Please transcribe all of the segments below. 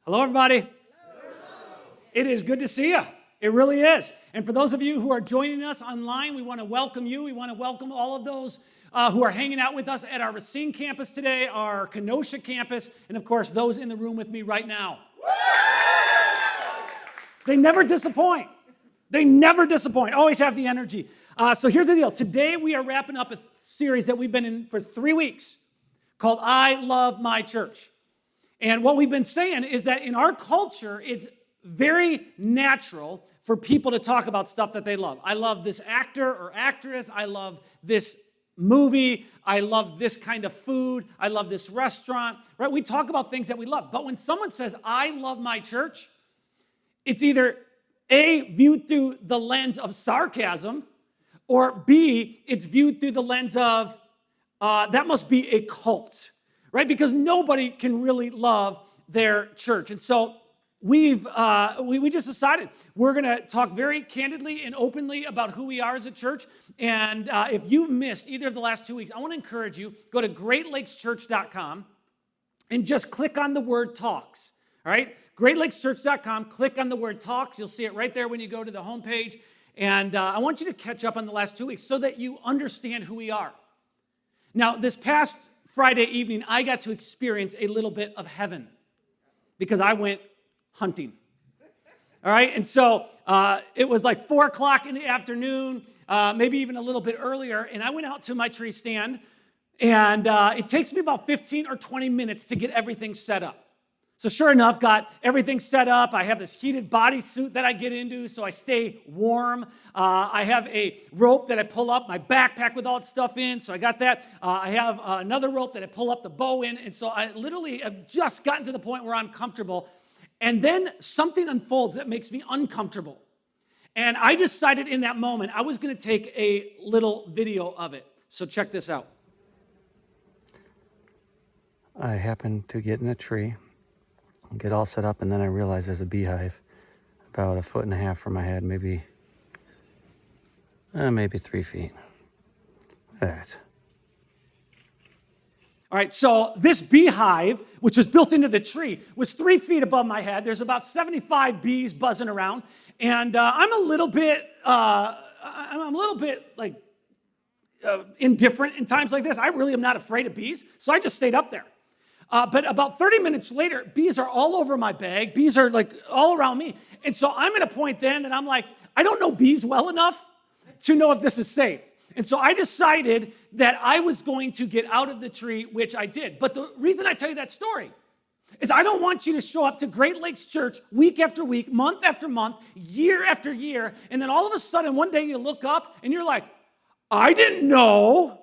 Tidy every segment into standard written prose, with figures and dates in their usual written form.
Hello, everybody. Hello. It is good to see you. It really is. And for those of you who are joining us online, we want to welcome you. We want to welcome all of those who are hanging out with us at our Racine campus today, our Kenosha campus, and of course, those in the room with me right now. They never disappoint. They never disappoint. Always have the energy. So here's the deal. Today we are wrapping up a series that we've been in for 3 weeks called I Love My Church. And what we've been saying is that in our culture, it's very natural for people to talk about stuff that they love. I love this actor or actress. I love this movie. I love this kind of food. I love this restaurant, right? We talk about things that we love. But when someone says, I love my church, it's either A, viewed through the lens of sarcasm, or B, it's viewed through the lens of, that must be a cult, right? Because nobody can really love their church. And so we just decided we're going to talk very candidly and openly about who we are as a church. And if you've missed either of the last 2 weeks, I want to encourage you, go to greatlakechurch.com and just click on the word talks, all right? greatlakechurch.com, click on the word talks. You'll see it right there when you go to the homepage. And I want you to catch up on the last 2 weeks so that you understand who we are. Now, this past Friday evening, I got to experience a little bit of heaven because I went hunting. All right, and so it was like 4 o'clock in the afternoon, maybe even a little bit earlier, and I went out to my tree stand, and it takes me about 15 or 20 minutes to get everything set up. So sure enough, got everything set up. I have this heated bodysuit that I get into so I stay warm. I have a rope that I pull up my backpack with all its stuff in, so I got that. I have another rope that I pull up the bow in, and so I literally have just gotten to the point where I'm comfortable. And then something unfolds that makes me uncomfortable. And I decided in that moment I was going to take a little video of it. So check this out. I happened to get in a tree, get all set up, and then I realized there's a beehive about 1.5 feet from my head, maybe 3 feet. That. All right, so this beehive, which is built into the tree, was 3 feet above my head. There's about 75 bees buzzing around, and I'm a little bit indifferent in times like this. I really am not afraid of bees, so I just stayed up there. But about 30 minutes later, bees are all over my bag. Bees are like all around me. And so I'm at a point then that I'm like, I don't know bees well enough to know if this is safe. And so I decided that I was going to get out of the tree, which I did. But the reason I tell you that story is I don't want you to show up to Great Lakes Church week after week, month after month, year after year, and then all of a sudden one day you look up and you're like, I didn't know,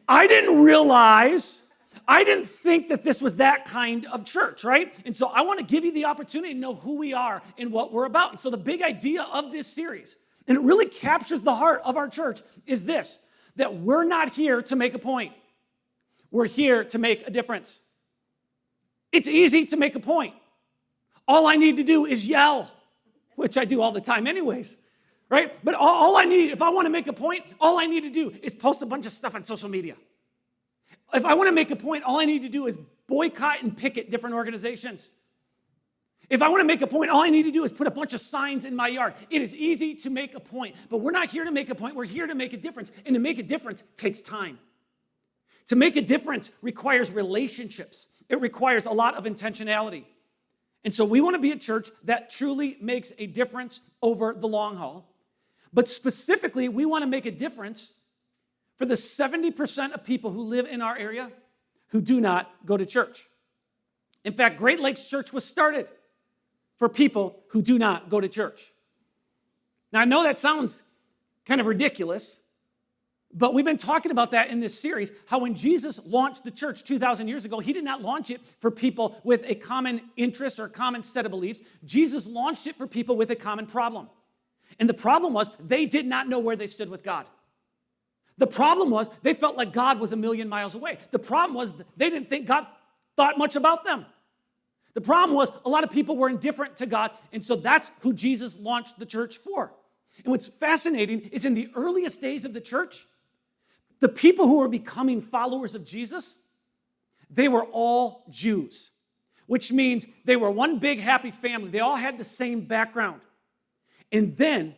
I didn't realize, I didn't think that this was that kind of church, right? And so I want to give you the opportunity to know who we are and what we're about. And so the big idea of this series, and it really captures the heart of our church, is this, that we're not here to make a point. We're here to make a difference. It's easy to make a point. All I need to do is yell, which I do all the time anyways, right? But all I need, if I want to make a point, all I need to do is post a bunch of stuff on social media. If I want to make a point, all I need to do is boycott and picket different organizations. If I want to make a point, all I need to do is put a bunch of signs in my yard. It is easy to make a point, but we're not here to make a point. We're here to make a difference, and to make a difference takes time. To make a difference requires relationships. It requires a lot of intentionality. And so we want to be a church that truly makes a difference over the long haul. But specifically, we want to make a difference for the 70% of people who live in our area who do not go to church. In fact, Great Lakes Church was started for people who do not go to church. Now, I know that sounds kind of ridiculous, but we've been talking about that in this series, how when Jesus launched the church 2,000 years ago, he did not launch it for people with a common interest or a common set of beliefs. Jesus launched it for people with a common problem. And the problem was they did not know where they stood with God. The problem was they felt like God was a million miles away. The problem was they didn't think God thought much about them. The problem was a lot of people were indifferent to God, and so that's who Jesus launched the church for. And what's fascinating is in the earliest days of the church, the people who were becoming followers of Jesus, they were all Jews. which means they were one big happy family. They all had the same background. And then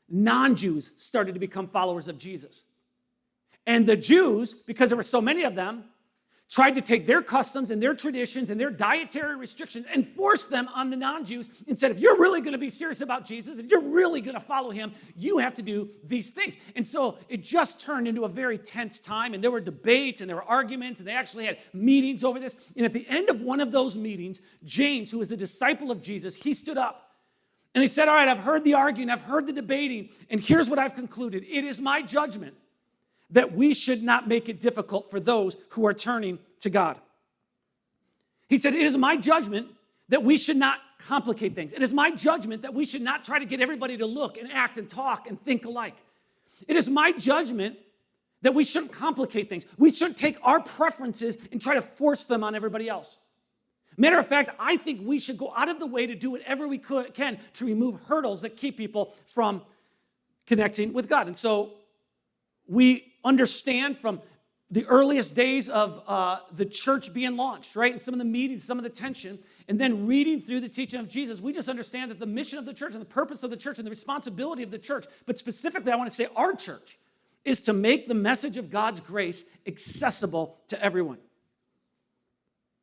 non-Jews started to become followers of Jesus. And the Jews, because there were so many of them, tried to take their customs and their traditions and their dietary restrictions and force them on the non-Jews and said, if you're really going to be serious about Jesus, if you're really going to follow him, you have to do these things. And so it just turned into a very tense time, and there were debates and there were arguments, and they actually had meetings over this. And at the end of one of those meetings, James, who was a disciple of Jesus, he stood up and he said, all right, I've heard the arguing, I've heard the debating, and here's what I've concluded. It is my judgment that we should not make it difficult for those who are turning to God. He said, it is my judgment that we should not complicate things. It is my judgment that we should not try to get everybody to look and act and talk and think alike. It is my judgment that we shouldn't complicate things. We shouldn't take our preferences and try to force them on everybody else. Matter of fact, I think we should go out of the way to do whatever we can to remove hurdles that keep people from connecting with God. And so we understand from the earliest days of the church being launched, right? And some of the meetings, some of the tension, and then reading through the teaching of Jesus, we just understand that the mission of the church and the purpose of the church and the responsibility of the church, but specifically I want to say our church, is to make the message of God's grace accessible to everyone.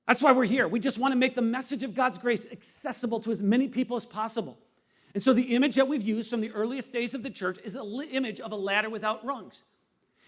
That's why we're here. We just want to make the message of God's grace accessible to as many people as possible. And so the image that we've used from the earliest days of the church is an image of a ladder without rungs.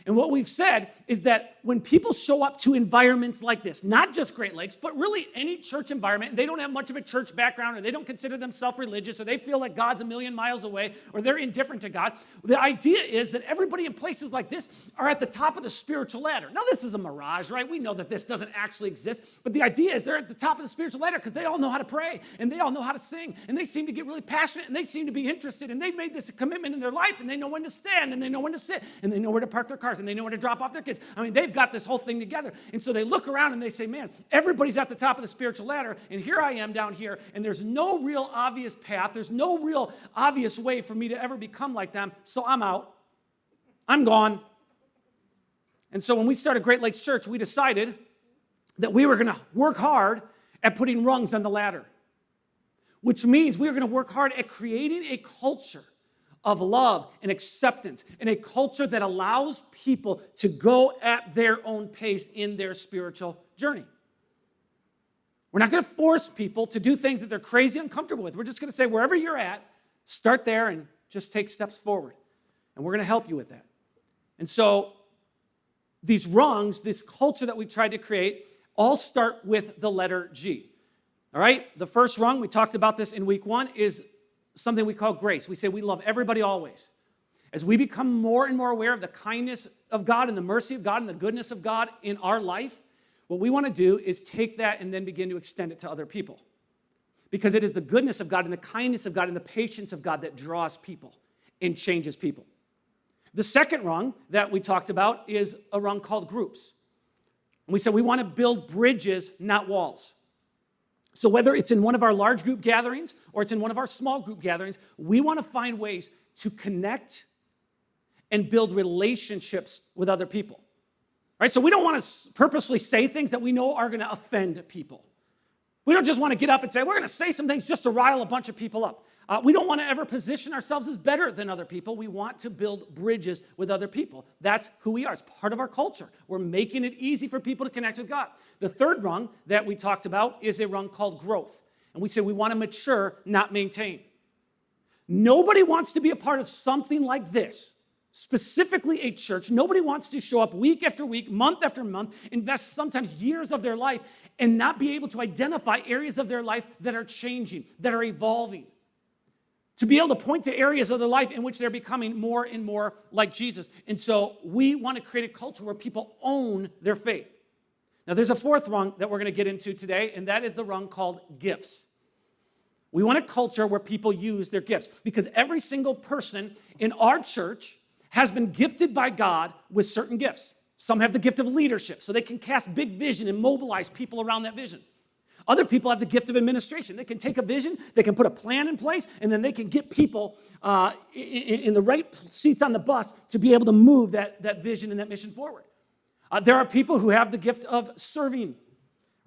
And what we've said is that when people show up to environments like this, not just Great Lakes, but really any church environment, and they don't have much of a church background, or they don't consider themselves religious, or they feel like God's a million miles away, or they're indifferent to God, the idea is that everybody in places like this are at the top of the spiritual ladder. Now, this is a mirage, right? We know that this doesn't actually exist, but the idea is they're at the top of the spiritual ladder because they all know how to pray, and they all know how to sing, and they seem to get really passionate, and they seem to be interested, and they've made this a commitment in their life, and they know when to stand, and they know when to sit, and they know where to park their cars, and they know where to drop off their kids. I mean, they've got this whole thing together. And so they look around and they say, man, everybody's at the top of the spiritual ladder, and here I am down here, and there's no real obvious path. There's no real obvious way for me to ever become like them, so I'm out. I'm gone. And so when we started Great Lakes Church, we decided that we were going to work hard at putting rungs on the ladder, which means we were going to work hard at creating a culture of love and acceptance, and a culture that allows people to go at their own pace in their spiritual journey. We're not going to force people to do things that they're crazy uncomfortable with. We're just going to say, wherever you're at, start there and just take steps forward. And we're going to help you with that. And so these rungs, this culture that we've tried to create, all start with the letter G. All right? The first rung, we talked about this in week 1, is something we call grace. We say we love everybody always. As we become more and more aware of the kindness of God and the mercy of God and the goodness of God in our life, what we want to do is take that and then begin to extend it to other people. Because it is the goodness of God and the kindness of God and the patience of God that draws people and changes people. The second rung that we talked about is a rung called groups. And we said we want to build bridges, not walls. So whether it's in one of our large group gatherings or it's in one of our small group gatherings, we want to find ways to connect and build relationships with other people. Right? So we don't want to purposely say things that we know are going to offend people. We don't just want to get up and say, we're going to say some things just to rile a bunch of people up. We don't want to ever position ourselves as better than other people. We want to build bridges with other people. That's who we are. It's part of our culture. We're making it easy for people to connect with God. The third rung that we talked about is a rung called growth. And we say we want to mature, not maintain. Nobody wants to be a part of something like this, specifically a church. Nobody wants to show up week after week, month after month, invest sometimes years of their life, and not be able to identify areas of their life that are changing, that are evolving. To be able to point to areas of their life in which they're becoming more and more like Jesus. And so we want to create a culture where people own their faith. Now there's a fourth rung that we're going to get into today, and that is the rung called gifts. We want a culture where people use their gifts, because every single person in our church has been gifted by God with certain gifts. Some have the gift of leadership, so they can cast big vision and mobilize people around that vision. Other people have the gift of administration. They can take a vision, they can put a plan in place, and then they can get people in the right seats on the bus to be able to move that vision and that mission forward. There are people who have the gift of serving.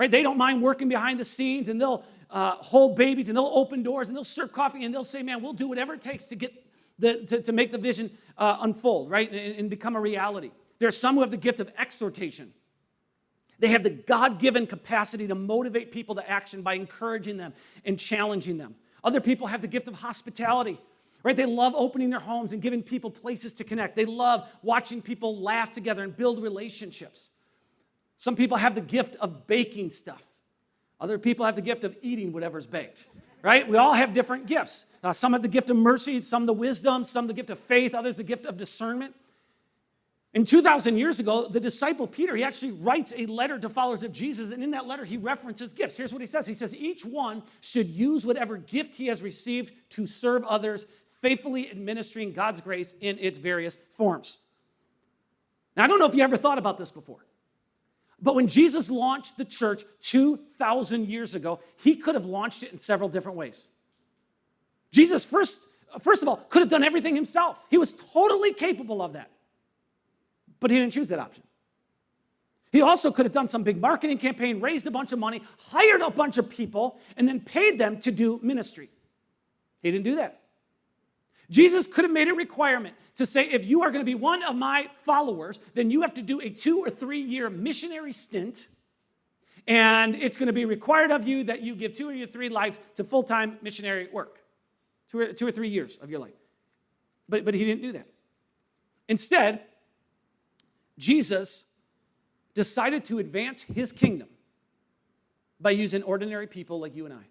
right? They don't mind working behind the scenes, and they'll hold babies, and they'll open doors, and they'll serve coffee, and they'll say, man, we'll do whatever it takes to get to make the vision unfold, right, and become a reality. There are some who have the gift of exhortation. They have the God-given capacity to motivate people to action by encouraging them and challenging them. Other people have the gift of hospitality, right? They love opening their homes and giving people places to connect. They love watching people laugh together and build relationships. Some people have the gift of baking stuff. Other people have the gift of eating whatever's baked, right? We all have different gifts. Some have the gift of mercy, some the wisdom, some the gift of faith, others the gift of discernment. And 2,000 years ago, the disciple Peter, he actually writes a letter to followers of Jesus, and in that letter, he references gifts. Here's what he says. He says, each one should use whatever gift he has received to serve others, faithfully administering God's grace in its various forms. Now, I don't know if you ever thought about this before, but when Jesus launched the church 2,000 years ago, he could have launched it in several different ways. Jesus, first of all, could have done everything himself. He was totally capable of that. But he didn't choose that option. He also could have done some big marketing campaign, raised a bunch of money, hired a bunch of people, and then paid them to do ministry. He didn't do that. Jesus could have made a requirement to say, if you are going to be one of my followers, then you have to do a 2 or 3 year missionary stint, and it's going to be required of you that you give 2 or 3 lives to full-time missionary work. 2 or 3 years of your life. But he didn't do that. Instead, Jesus decided to advance his kingdom by using ordinary people like you and I.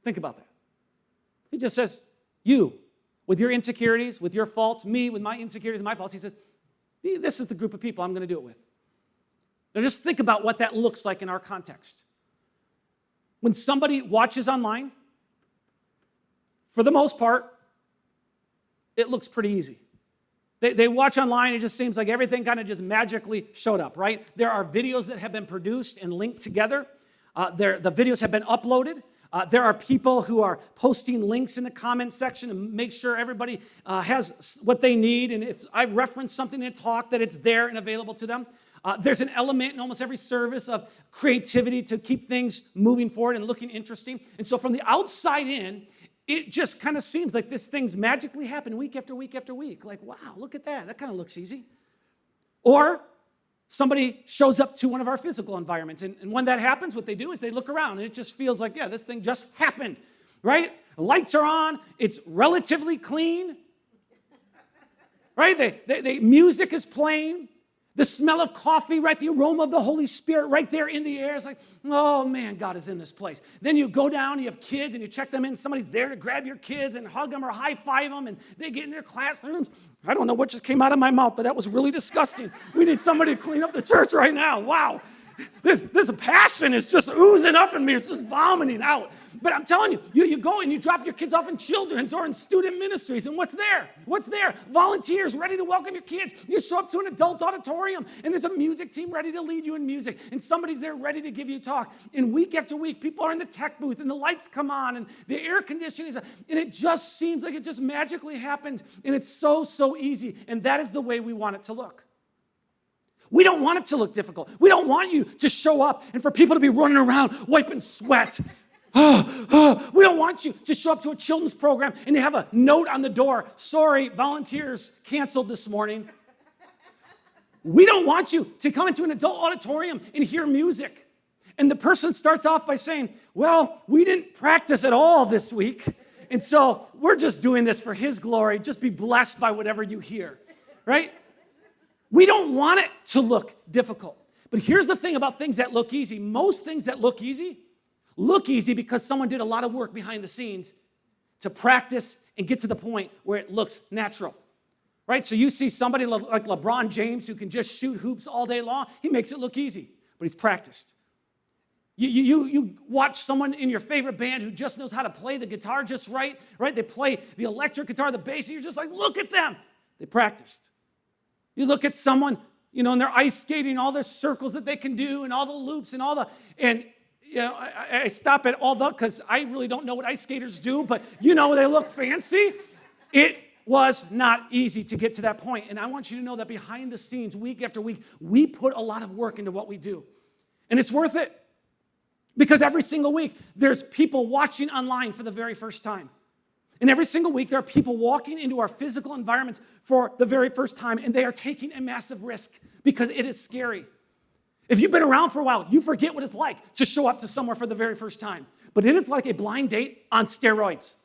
Think about that. He just says, you, with your insecurities, with your faults, me, with my insecurities and my faults, he says, this is the group of people I'm going to do it with. Now just think about what that looks like in our context. When somebody watches online, for the most part, it looks pretty easy. They watch online, it just seems like everything kind of just magically showed up, right? There are videos that have been produced and linked together. The videos have been uploaded. There are people who are posting links in the comment section to make sure everybody has what they need. And if I reference something in a talk, that it's there and available to them. There's an element in almost every service of creativity to keep things moving forward and looking interesting. And so from the outside in, it just kind of seems like this thing's magically happen week after week after week. Like, wow, look at that. That kind of looks easy. Or somebody shows up to one of our physical environments. And when that happens, what they do is they look around, and it just feels like, yeah, this thing just happened, right? The lights are on. It's relatively clean, right? Music is playing. The smell of coffee, right? The aroma of the Holy Spirit right there in the air. It's like, oh man, God is in this place. Then you go down, you have kids, and you check them in. Somebody's there to grab your kids and hug them or high-five them, and they get in their classrooms. I don't know what just came out of my mouth, but that was really disgusting. We need somebody to clean up the church right now. Wow. This passion is just oozing up in me. It's just vomiting out. But I'm telling you, you go and you drop your kids off in children's or in student ministries, and what's there? What's there? Volunteers ready to welcome your kids. You show up to an adult auditorium, and there's a music team ready to lead you in music, and somebody's there ready to give you a talk. And week after week, people are in the tech booth, and the lights come on, and the air conditioning is on, and it just seems like it just magically happens, and it's so easy, and that is the way we want it to look. We don't want it to look difficult. We don't want you to show up and for people to be running around wiping sweat. We don't want you to show up to a children's program and you have a note on the door, sorry, volunteers canceled this morning. We don't want you to come into an adult auditorium and hear music. And the person starts off by saying, well, we didn't practice at all this week. And so we're just doing this for his glory. Just be blessed by whatever you hear, right? We don't want it to look difficult. But here's the thing about things that look easy. Most things that look easy because someone did a lot of work behind the scenes to practice and get to the point where it looks natural, right? So you see somebody like LeBron James who can just shoot hoops all day long. He makes it look easy, but he's practiced. You watch someone in your favorite band who just knows how to play the guitar just right? They play the electric guitar, the bass, and you're just like, look at them. They practiced. You look at someone, and they're ice skating, all the circles that they can do and all the loops and I stop at all because I really don't know what ice skaters do, but they look fancy. It was not easy to get to that point. And I want you to know that behind the scenes, week after week, we put a lot of work into what we do. And it's worth it. Because every single week, there's people watching online for the very first time. And every single week, there are people walking into our physical environments for the very first time, and they are taking a massive risk because it is scary. If you've been around for a while, you forget what it's like to show up to somewhere for the very first time. But it is like a blind date on steroids.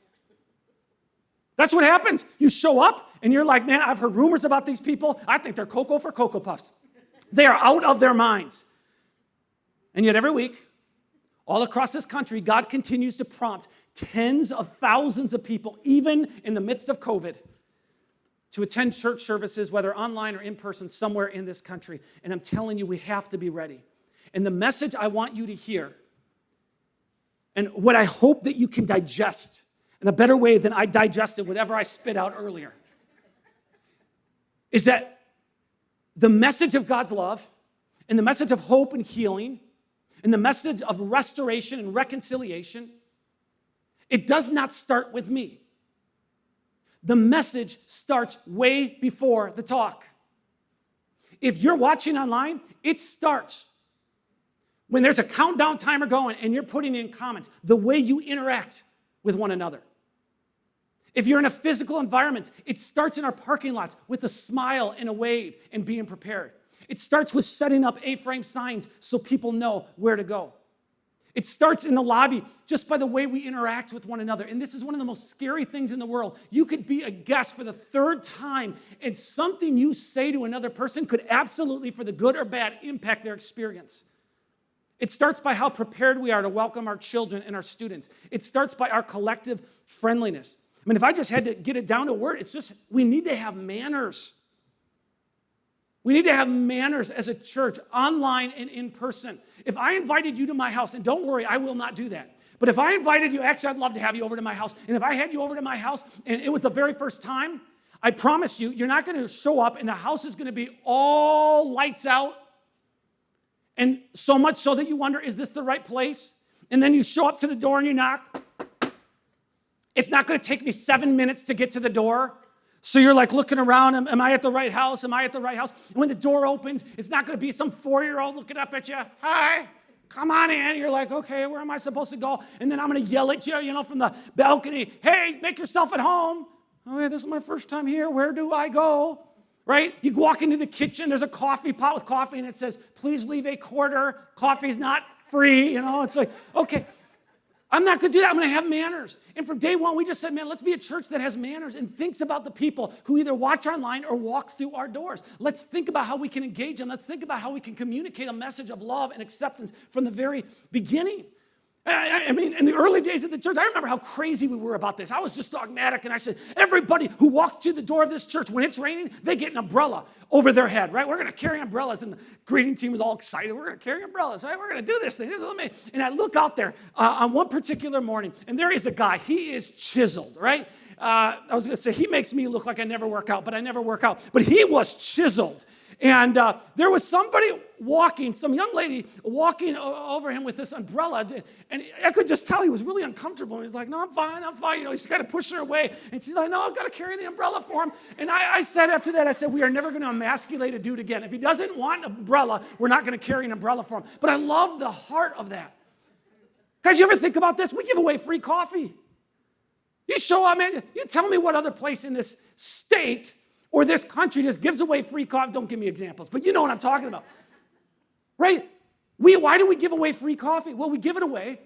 That's what happens. You show up, and you're like, man, I've heard rumors about these people. I think they're Cocoa for Cocoa Puffs. They are out of their minds. And yet every week, all across this country, God continues to prompt tens of thousands of people, even in the midst of COVID, to attend church services, whether online or in person, somewhere in this country. And I'm telling you, we have to be ready. And the message I want you to hear, and what I hope that you can digest in a better way than I digested whatever I spit out earlier, is that the message of God's love and the message of hope and healing and the message of restoration and reconciliation, it does not start with me. The message starts way before the talk. If you're watching online, it starts when there's a countdown timer going and you're putting in comments, the way you interact with one another. If you're in a physical environment, it starts in our parking lots with a smile and a wave and being prepared. It starts with setting up A-frame signs so people know where to go. It starts in the lobby just by the way we interact with one another. And this is one of the most scary things in the world. You could be a guest for the third time, and something you say to another person could absolutely, for the good or bad, impact their experience. It starts by how prepared we are to welcome our children and our students. It starts by our collective friendliness. I mean, if I just had to get it down to a word, it's just we need to have manners. We need to have manners as a church, online and in person. If I invited you to my house, and don't worry, I will not do that. But if I invited you, actually, I'd love to have you over to my house. And if I had you over to my house and it was the very first time, I promise you, you're not going to show up and the house is going to be all lights out. And so much so that you wonder, is this the right place? And then you show up to the door and you knock. It's not going to take me 7 minutes to get to the door. So you're like looking around, am I at the right house? Am I at the right house? And when the door opens, it's not going to be some 4-year-old looking up at you. Hi, come on in. You're like, okay, where am I supposed to go? And then I'm going to yell at you, from the balcony. Hey, make yourself at home. Oh, yeah, this is my first time here. Where do I go? Right? You walk into the kitchen. There's a coffee pot with coffee, and it says, please leave a quarter. Coffee's not free. It's like, okay. I'm not going to do that. I'm going to have manners. And from day one, we just said, man, let's be a church that has manners and thinks about the people who either watch online or walk through our doors. Let's think about how we can engage them. Let's think about how we can communicate a message of love and acceptance from the very beginning. I mean, in the early days of the church, I remember how crazy we were about this. I was just dogmatic, and I said, everybody who walked through the door of this church, when it's raining, they get an umbrella over their head, right? We're going to carry umbrellas, and the greeting team was all excited. We're going to carry umbrellas, right? We're going to do this thing. This is amazing. And I look out there on one particular morning, and there is a guy. He is chiseled, right? I was going to say, he makes me look like I never work out, but I never work out. But he was chiseled. And there was somebody walking, some young lady walking over him with this umbrella. And I could just tell he was really uncomfortable. And he's like, no, I'm fine. He's kind of pushing her away. And she's like, no, I've got to carry the umbrella for him. And I said after that, we are never going to emasculate a dude again. If he doesn't want an umbrella, we're not going to carry an umbrella for him. But I love the heart of that. Guys, you ever think about this? We give away free coffee. You show up, man. You tell me what other place in this state or this country just gives away free coffee. Don't give me examples, but you know what I'm talking about. Right? Why do we give away free coffee? Well, we give it away,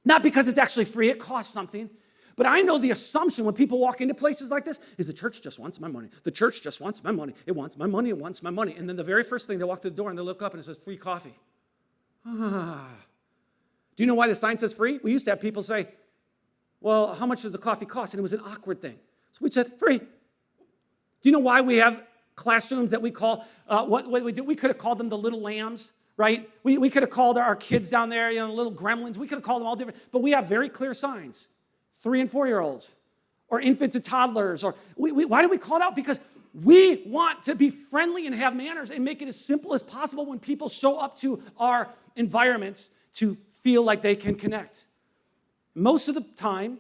not because it's actually free, it costs something. But I know the assumption when people walk into places like this is the church just wants my money. The church just wants my money. It wants my money, it wants my money. And then the very first thing, they walk through the door and they look up and it says free coffee. Do you know why the sign says free? We used to have people say, well, how much does the coffee cost? And it was an awkward thing. So we said, free. Do you know why we have classrooms that we call, what we do? We could have called them the little lambs, right? We could have called our kids down there, little gremlins. We could have called them all different. But we have very clear signs. 3- and 4-year-olds, or infants and toddlers. Or why do we call it out? Because we want to be friendly and have manners and make it as simple as possible when people show up to our environments to feel like they can connect. Most of the time,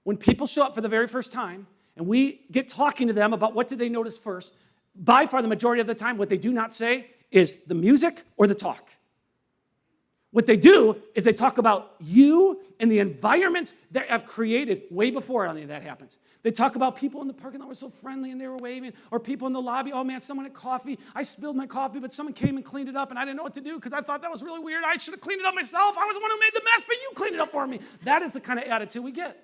when people show up for the very first time, and we get talking to them about what did they notice first, by far the majority of the time, what they do not say is the music or the talk. What they do is they talk about you and the environments that I've created way before any of that happens. They talk about people in the parking lot were so friendly and they were waving, or people in the lobby, oh man, someone had coffee. I spilled my coffee, but someone came and cleaned it up and I didn't know what to do because I thought that was really weird. I should have cleaned it up myself. I was the one who made the mess, but you cleaned it up for me. That is the kind of attitude we get.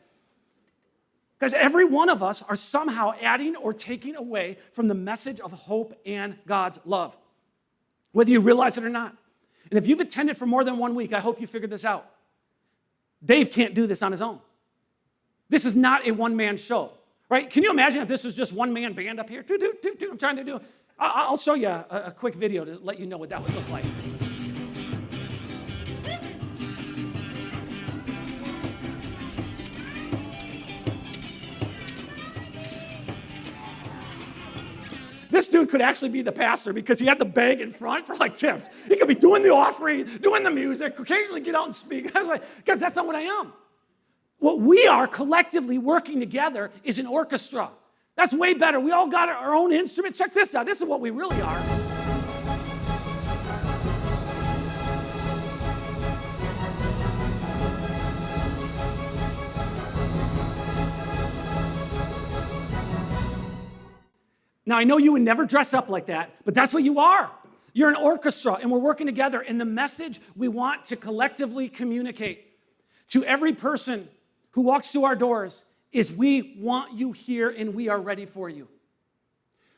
Because every one of us are somehow adding or taking away from the message of hope and God's love, whether you realize it or not. And if you've attended for more than 1 week, I hope you figured this out. Dave can't do this on his own. This is not a one-man show, right? Can you imagine if this was just one-man band up here? I'm trying to do. I'll show you a quick video to let you know what that would look like. This dude could actually be the pastor because he had the bag in front for like tips. He could be doing the offering, doing the music, occasionally get out and speak. I was like, guys, that's not what I am. What we are collectively working together is an orchestra. That's way better. We all got our own instrument. Check this out. This is what we really are. Now, I know you would never dress up like that, but that's what you are. You're an orchestra, and we're working together. And the message we want to collectively communicate to every person who walks through our doors is we want you here, and we are ready for you.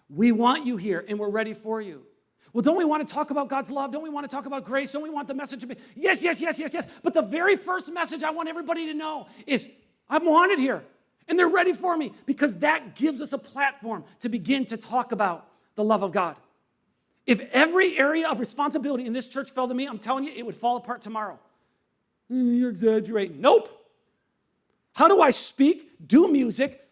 We want you here, and we're ready for you. Well, don't we want to talk about God's love? Don't we want to talk about grace? Don't we want the message to be, yes, yes, yes, yes, yes. But the very first message I want everybody to know is I'm wanted here. And they're ready for me because that gives us a platform to begin to talk about the love of God. If every area of responsibility in this church fell to me, I'm telling you, it would fall apart tomorrow. You're exaggerating. Nope. How do I speak, do music,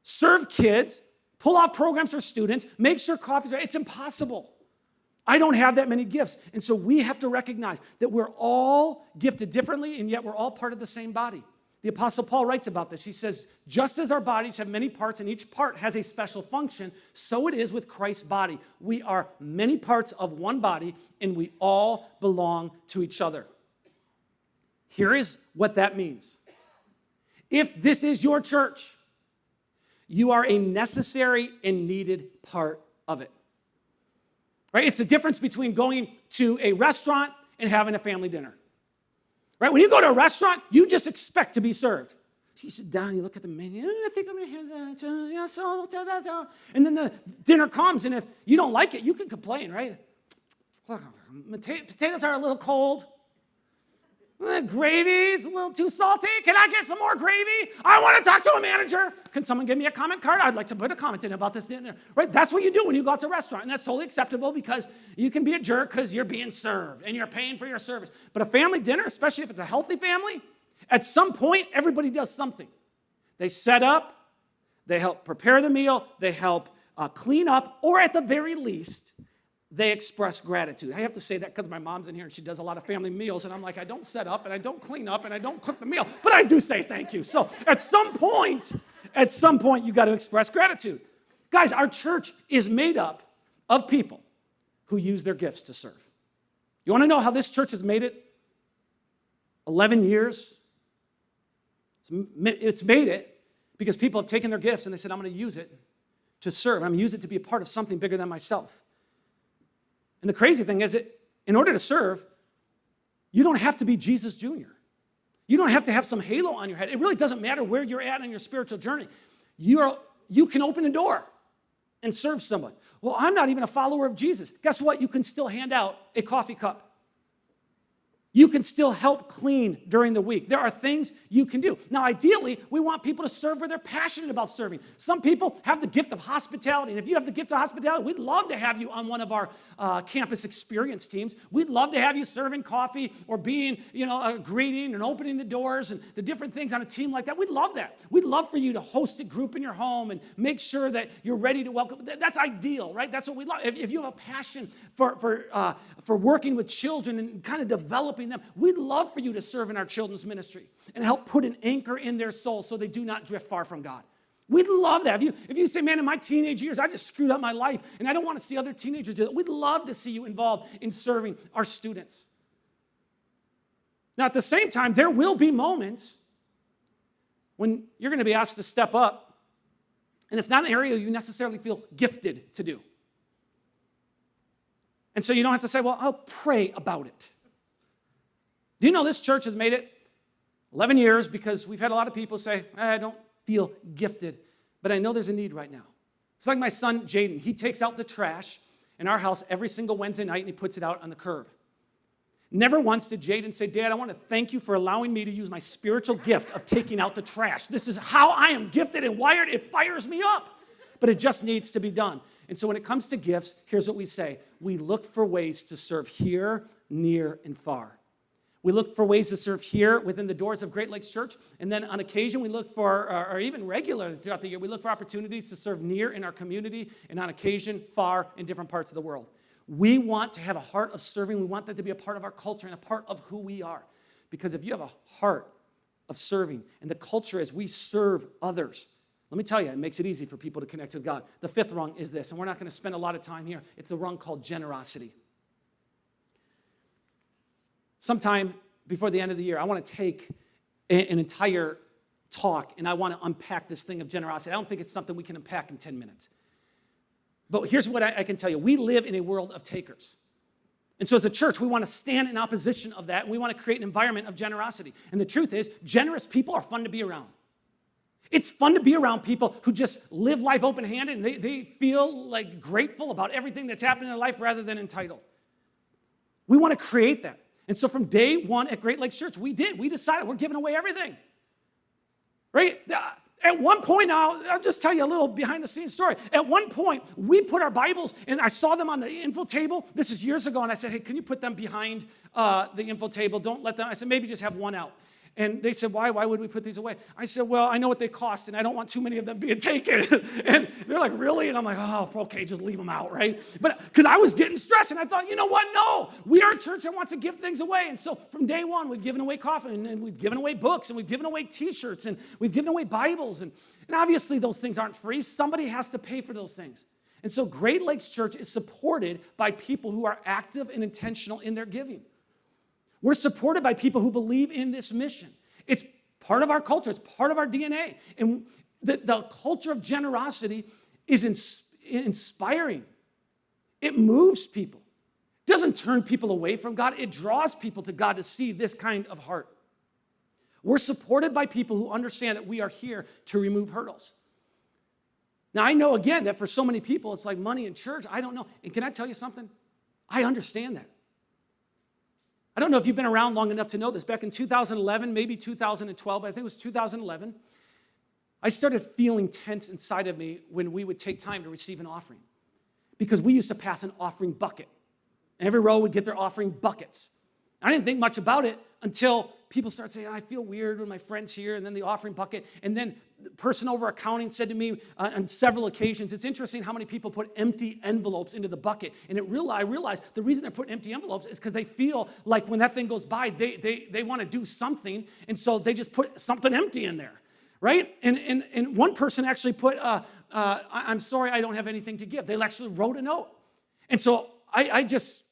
serve kids, pull off programs for students, make sure coffee's right? It's impossible. I don't have that many gifts. And so we have to recognize that we're all gifted differently, and yet we're all part of the same body. The Apostle Paul writes about this. He says, just as our bodies have many parts and each part has a special function, so it is with Christ's body. We are many parts of one body, and we all belong to each other. Here is what that means. If this is your church, you are a necessary and needed part of it. Right? It's the difference between going to a restaurant and having a family dinner. Right? When you go to a restaurant, you just expect to be served. So you sit down, you look at the menu, I think I'm going to have that. And then the dinner comes, and if you don't like it, you can complain, right? Potatoes are a little cold. Gravy is a little too salty. Can I get some more gravy? I want to talk to a manager. Can someone give me a comment card? I'd like to put a comment in about this dinner. Right? That's what you do when you go out to a restaurant, and that's totally acceptable because you can be a jerk because you're being served and you're paying for your service. But a family dinner, especially if it's a healthy family, at some point, everybody does something. They set up, they help prepare the meal, they help clean up, or at the very least, they express gratitude. I have to say that because my mom's in here and she does a lot of family meals, and I'm like, I don't set up and I don't clean up and I don't cook the meal, but I do say thank you. So at some point, you got to express gratitude. Guys, our church is made up of people who use their gifts to serve. You want to know how this church has made it? 11 years. It's made it because people have taken their gifts and they said, I'm going to use it to serve. I'm going to use it to be a part of something bigger than myself. And the crazy thing is that in order to serve, you don't have to be Jesus Jr. You don't have to have some halo on your head. It really doesn't matter where you're at on your spiritual journey. You can open a door and serve someone. Well, I'm not even a follower of Jesus. Guess what? You can still hand out a coffee cup. You can still help clean during the week. There are things you can do. Now, ideally, we want people to serve where they're passionate about serving. Some people have the gift of hospitality, and if you have the gift of hospitality, we'd love to have you on one of our campus experience teams. We'd love to have you serving coffee or being, greeting and opening the doors and the different things on a team like that. We'd love that. We'd love for you to host a group in your home and make sure that you're ready to welcome. That's ideal, right? That's what we love. If you have a passion for working with children and kind of developing them, we'd love for you to serve in our children's ministry and help put an anchor in their soul so they do not drift far from God. We'd love that. If you say, man, in my teenage years, I just screwed up my life and I don't want to see other teenagers do that, we'd love to see you involved in serving our students. Now, at the same time, there will be moments when you're going to be asked to step up, and it's not an area you necessarily feel gifted to do. And so you don't have to say, well, I'll pray about it. Do you know this church has made it 11 years because we've had a lot of people say, I don't feel gifted, but I know there's a need right now. It's like my son, Jaden. He takes out the trash in our house every single Wednesday night, and he puts it out on the curb. Never once did Jaden say, Dad, I want to thank you for allowing me to use my spiritual gift of taking out the trash. This is how I am gifted and wired. It fires me up. But it just needs to be done. And so when it comes to gifts, here's what we say. We look for ways to serve here, near, and far. We look for ways to serve here within the doors of Great Lakes Church. And then on occasion, we look for, or even regularly throughout the year, we look for opportunities to serve near in our community and on occasion far in different parts of the world. We want to have a heart of serving. We want that to be a part of our culture and a part of who we are. Because if you have a heart of serving and the culture is we serve others, let me tell you, it makes it easy for people to connect with God. The fifth rung is this, and we're not going to spend a lot of time here. It's a rung called generosity. Sometime before the end of the year, I want to take an entire talk, and I want to unpack this thing of generosity. I don't think it's something we can unpack in 10 minutes. But here's what I can tell you. We live in a world of takers. And so as a church, we want to stand in opposition of that, and we want to create an environment of generosity. And the truth is, generous people are fun to be around. It's fun to be around people who just live life open-handed, and they feel like grateful about everything that's happening in their life rather than entitled. We want to create that. And so from day one at Great Lakes Church, we decided we're giving away everything. Right? At one point now, I'll just tell you a little behind-the-scenes story. At one point, we put our Bibles, and I saw them on the info table. This is years ago, and I said, hey, can you put them behind the info table? Don't let them. I said, maybe just have one out. And they said, why? Why would we put these away? I said, well, I know what they cost, and I don't want too many of them being taken. And they're like, really? And I'm like, oh, okay, just leave them out, right? But because I was getting stressed, and I thought, you know what? No, we are a church that wants to give things away. And so from day one, we've given away coffee, and we've given away books, and we've given away T-shirts, and we've given away Bibles. And obviously, those things aren't free. Somebody has to pay for those things. And so Great Lakes Church is supported by people who are active and intentional in their giving. We're supported by people who believe in this mission. It's part of our culture. It's part of our DNA. And the culture of generosity is inspiring. It moves people. It doesn't turn people away from God. It draws people to God to see this kind of heart. We're supported by people who understand that we are here to remove hurdles. Now, I know, again, that for so many people, it's like money in church. I don't know. And can I tell you something? I understand that. I don't know if you've been around long enough to know this. Back in 2011, maybe 2012, but I think it was 2011, I started feeling tense inside of me when we would take time to receive an offering. Because we used to pass an offering bucket. And every row would get their offering buckets. I didn't think much about it until people started saying, I feel weird when my friend's here, and then the offering bucket. And then the person over accounting said to me on several occasions, it's interesting how many people put empty envelopes into the bucket. And I realized the reason they're putting empty envelopes is because they feel like when that thing goes by, they want to do something, and so they just put something empty in there, right? And one person actually put, I'm sorry, I don't have anything to give. They actually wrote a note. And so I just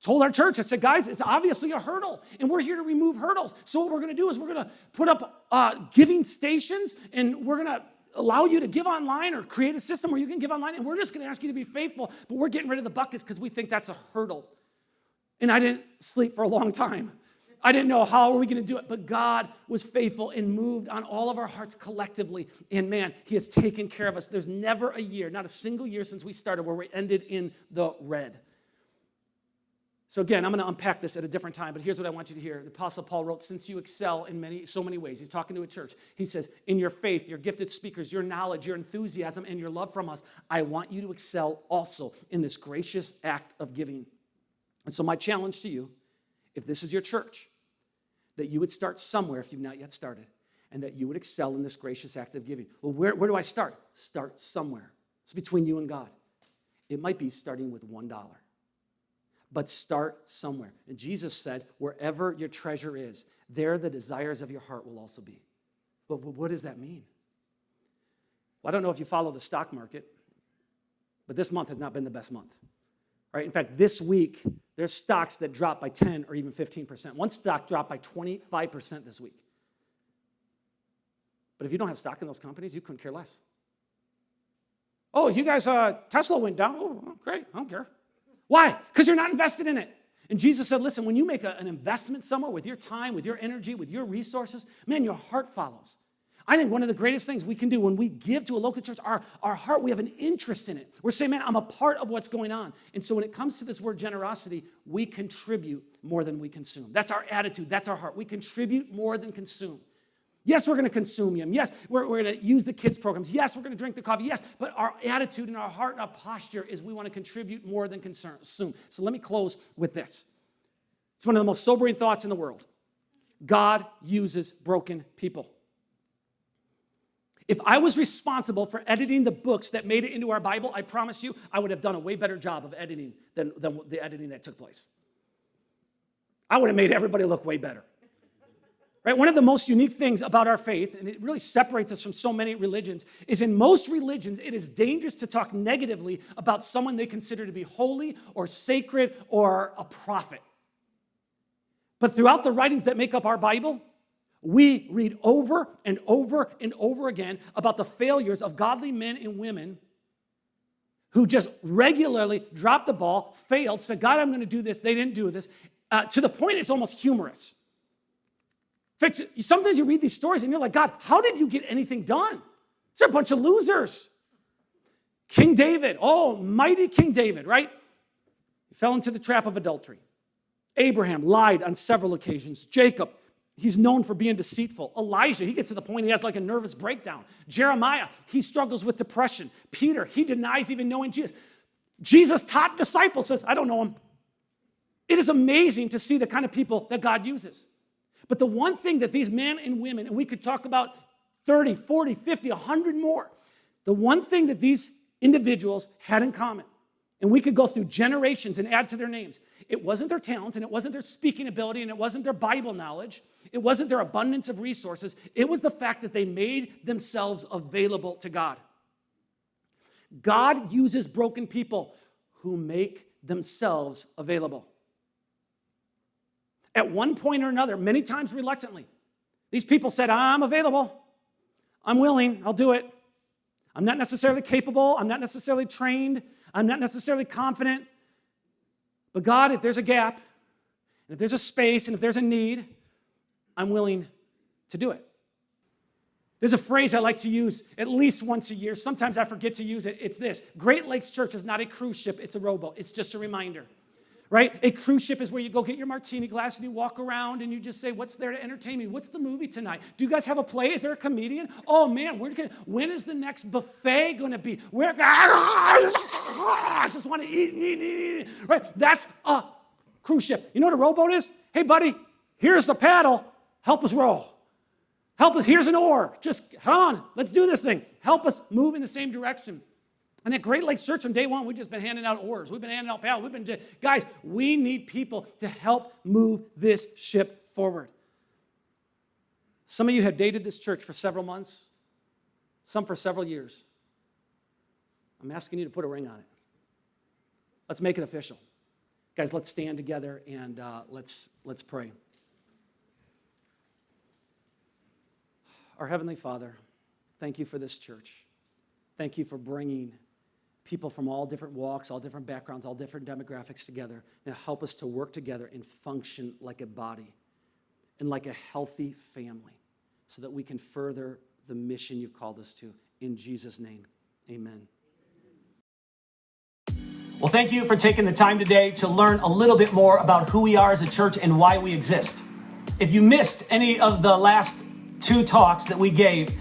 told our church, I said, guys, it's obviously a hurdle, and we're here to remove hurdles. So what we're going to do is we're going to put up giving stations, and we're going to allow you to give online or create a system where you can give online, and we're just going to ask you to be faithful, but we're getting rid of the buckets because we think that's a hurdle. And I didn't sleep for a long time. I didn't know how are we going to do it, but God was faithful and moved on all of our hearts collectively, and man, he has taken care of us. There's never a year, not a single year since we started where we ended in the red. So again, I'm going to unpack this at a different time, but here's what I want you to hear. The Apostle Paul wrote, since you excel in so many ways, he's talking to a church. He says, in your faith, your gifted speakers, your knowledge, your enthusiasm, and your love from us, I want you to excel also in this gracious act of giving. And so my challenge to you, if this is your church, that you would start somewhere if you've not yet started, and that you would excel in this gracious act of giving. Well, where do I start? Start somewhere. It's between you and God. It might be starting with $1. But start somewhere. And Jesus said, wherever your treasure is, there the desires of your heart will also be. But what does that mean? Well, I don't know if you follow the stock market, but this month has not been the best month. right? In fact, this week, there's stocks that dropped by 10 or even 15%. One stock dropped by 25% this week. But if you don't have stock in those companies, you couldn't care less. Oh, you guys, Tesla went down. Oh, great, I don't care. Why? Because you're not invested in it. And Jesus said, listen, when you make an investment somewhere with your time, with your energy, with your resources, man, your heart follows. I think one of the greatest things we can do when we give to a local church, our heart, we have an interest in it. We're saying, man, I'm a part of what's going on. And so when it comes to this word generosity, we contribute more than we consume. That's our attitude. That's our heart. We contribute more than consume. Yes, we're going to consume them. Yes, we're going to use the kids' programs. Yes, we're going to drink the coffee. Yes, but our attitude and our heart and our posture is we want to contribute more than consume. So let me close with this. It's one of the most sobering thoughts in the world. God uses broken people. If I was responsible for editing the books that made it into our Bible, I promise you, I would have done a way better job of editing than the editing that took place. I would have made everybody look way better. Right? One of the most unique things about our faith, and it really separates us from so many religions, is in most religions, it is dangerous to talk negatively about someone they consider to be holy or sacred or a prophet. But throughout the writings that make up our Bible, we read over and over and over again about the failures of godly men and women who just regularly dropped the ball, failed, said, God, I'm going to do this. They didn't do this, to the point it's almost humorous. In fact, sometimes you read these stories and you're like, God, how did you get anything done? These are a bunch of losers. King David, oh, mighty King David, right? He fell into the trap of adultery. Abraham lied on several occasions. Jacob, he's known for being deceitful. Elijah, he gets to the point he has like a nervous breakdown. Jeremiah, he struggles with depression. Peter, he denies even knowing Jesus. Jesus' top disciple says, I don't know him. It is amazing to see the kind of people that God uses. But the one thing that these men and women, and we could talk about 30, 40, 50, 100 more, the one thing that these individuals had in common, and we could go through generations and add to their names, it wasn't their talents, and it wasn't their speaking ability, and it wasn't their Bible knowledge, it wasn't their abundance of resources, it was the fact that they made themselves available to God. God uses broken people who make themselves available. At one point or another, many times reluctantly, these people said, I'm available, I'm willing, I'll do it. I'm not necessarily capable, I'm not necessarily trained, I'm not necessarily confident. But God, if there's a gap, and if there's a space, and if there's a need, I'm willing to do it. There's a phrase I like to use at least once a year. Sometimes I forget to use it. It's this: Great Lakes Church is not a cruise ship, it's a rowboat. It's just a reminder. Right? A cruise ship is where you go get your martini glass and you walk around and you just say, what's there to entertain me? What's the movie tonight? Do you guys have a play? Is there a comedian? Oh man, when is the next buffet going to be? I just want to eat. Right? That's a cruise ship. You know what a rowboat is? Hey buddy, here's the paddle. Help us row. Help us, here's an oar. Just come on, let's do this thing. Help us move in the same direction. And at Great Lakes Church from day one, we've just been handing out oars. We've been handing out paddles. Guys, we need people to help move this ship forward. Some of you have dated this church for several months, some for several years. I'm asking you to put a ring on it. Let's make it official. Guys, let's stand together and let's pray. Our Heavenly Father, thank you for this church. Thank you for bringing people from all different walks, all different backgrounds, all different demographics together. Now help us to work together and function like a body and like a healthy family so that we can further the mission you've called us to. In Jesus' name, amen. Well, thank you for taking the time today to learn a little bit more about who we are as a church and why we exist. If you missed any of the last 2 talks that we gave,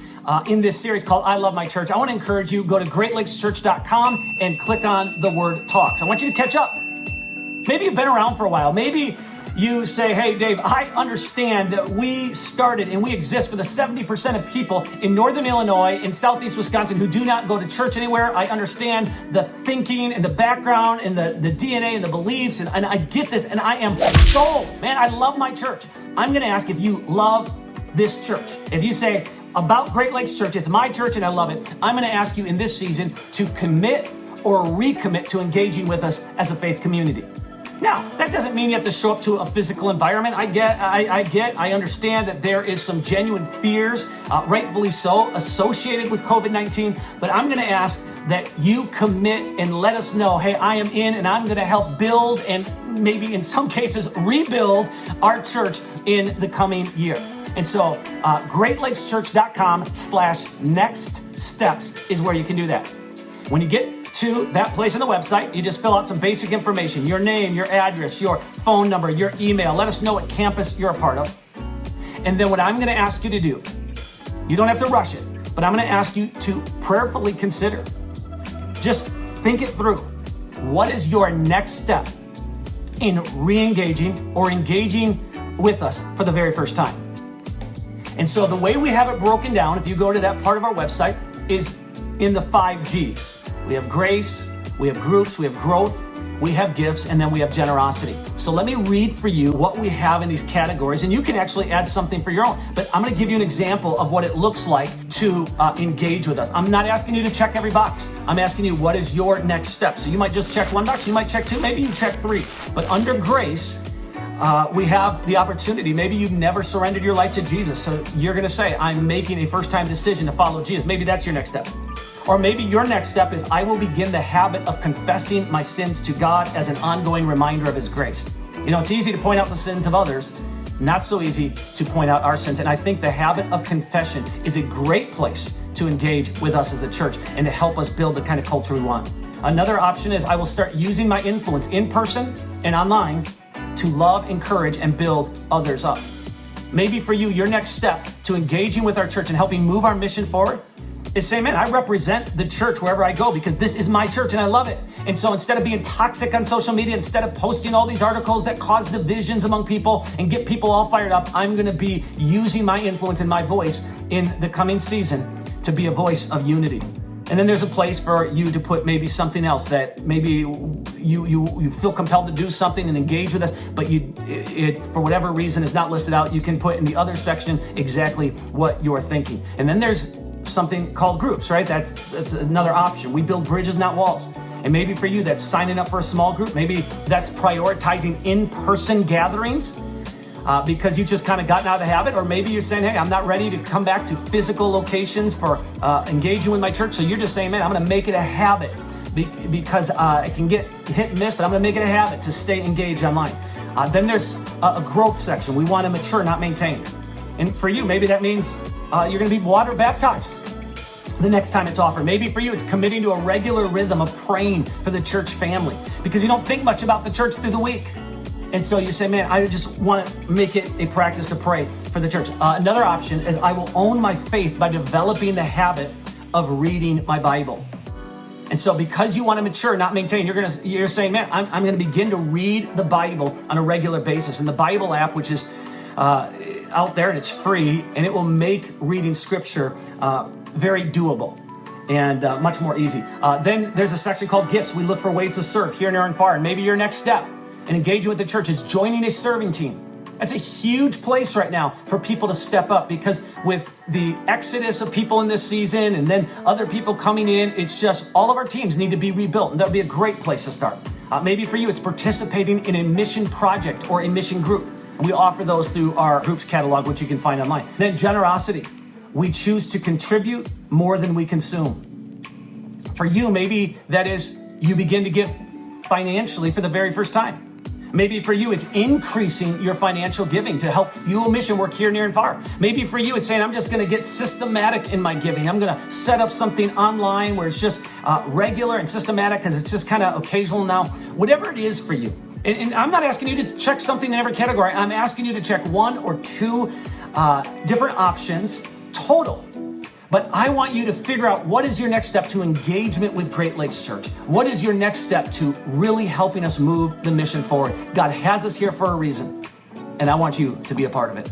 in this series called I Love My Church, I want to encourage you, go to greatlakechurch.com and click on the word talks. I want you to catch up. Maybe you've been around for a while. Maybe you say, hey, Dave, I understand that we started and we exist for the 70% of people in Northern Illinois, in Southeast Wisconsin, who do not go to church anywhere. I understand the thinking and the background and the DNA and the beliefs, and I get this, and I am sold. Man, I love my church. I'm going to ask if you love this church. If you say, about Great Lakes Church, it's my church and I love it, I'm going to ask you in this season to commit or recommit to engaging with us as a faith community. Now, that doesn't mean you have to show up to a physical environment. I understand that there is some genuine fears, rightfully so, associated with COVID-19, but I'm gonna ask that you commit and let us know, hey, I am in and I'm gonna help build and maybe in some cases rebuild our church in the coming year. And so greatlakeschurch.com/next steps is where you can do that. When you get to that place on the website, you just fill out some basic information, your name, your address, your phone number, your email. Let us know what campus you're a part of. And then what I'm gonna ask you to do, you don't have to rush it, but I'm gonna ask you to prayerfully consider. Just think it through. What is your next step in re-engaging or engaging with us for the very first time? And so the way we have it broken down, if you go to that part of our website, is in the 5 G's. We have grace, we have groups, we have growth, we have gifts, and then we have generosity. So let me read for you what we have in these categories, and you can actually add something for your own. But I'm gonna give you an example of what it looks like to engage with us. I'm not asking you to check every box. I'm asking you, what is your next step? So you might just check 1 box, you might check 2, maybe you check 3. But under grace, we have the opportunity. Maybe you've never surrendered your life to Jesus. So you're gonna say, I'm making a first-time decision to follow Jesus. Maybe that's your next step. Or maybe your next step is, I will begin the habit of confessing my sins to God as an ongoing reminder of His grace. You know, it's easy to point out the sins of others, not so easy to point out our sins. And I think the habit of confession is a great place to engage with us as a church and to help us build the kind of culture we want. Another option is, I will start using my influence in person and online to love, encourage, and build others up. Maybe for you, your next step to engaging with our church and helping move our mission forward is saying, man, I represent the church wherever I go because this is my church and I love it. And so instead of being toxic on social media, instead of posting all these articles that cause divisions among people and get people all fired up, I'm gonna be using my influence and my voice in the coming season to be a voice of unity. And then there's a place for you to put maybe something else that maybe you feel compelled to do something and engage with us, but it for whatever reason is not listed out. You can put in the other section exactly what you're thinking. And then there's something called groups, right? That's another option. We build bridges, not walls. And maybe for you, that's signing up for a small group. Maybe that's prioritizing in-person gatherings because you just kind of gotten out of the habit. Or maybe you're saying, hey, I'm not ready to come back to physical locations for engaging with my church. So you're just saying, man, I'm gonna make it a habit because I can get hit and miss, but I'm gonna make it a habit to stay engaged online. Then there's a growth section. We want to mature, not maintain. And for you, maybe that means you're gonna be water baptized the next time it's offered. Maybe for you, it's committing to a regular rhythm of praying for the church family because you don't think much about the church through the week. And so you say, man, I just want to make it a practice to pray for the church. Another option is, I will own my faith by developing the habit of reading my Bible. And so because you want to mature, not maintain, you're saying, man, I'm going to begin to read the Bible on a regular basis. And the Bible app, which is out there and it's free, and it will make reading scripture very doable and much more easy. Then there's a section called gifts. We look for ways to serve here, near, and far. And maybe your next step in engaging with the church is joining a serving team. That's a huge place right now for people to step up, because with the exodus of people in this season and then other people coming in, it's just all of our teams need to be rebuilt, and that would be a great place to start. Maybe for you, it's participating in a mission project or a mission group. We offer those through our groups catalog, which you can find online. Then generosity. We choose to contribute more than we consume. For you, maybe that is you begin to give financially for the very first time. Maybe for you, it's increasing your financial giving to help fuel mission work here, near, and far. Maybe for you, it's saying, I'm just going to get systematic in my giving. I'm going to set up something online where it's just regular and systematic because it's just kind of occasional now. Whatever it is for you. And I'm not asking you to check something in every category. I'm asking you to check 1 or 2 different options total. But I want you to figure out, what is your next step to engagement with Great Lakes Church? What is your next step to really helping us move the mission forward? God has us here for a reason, and I want you to be a part of it.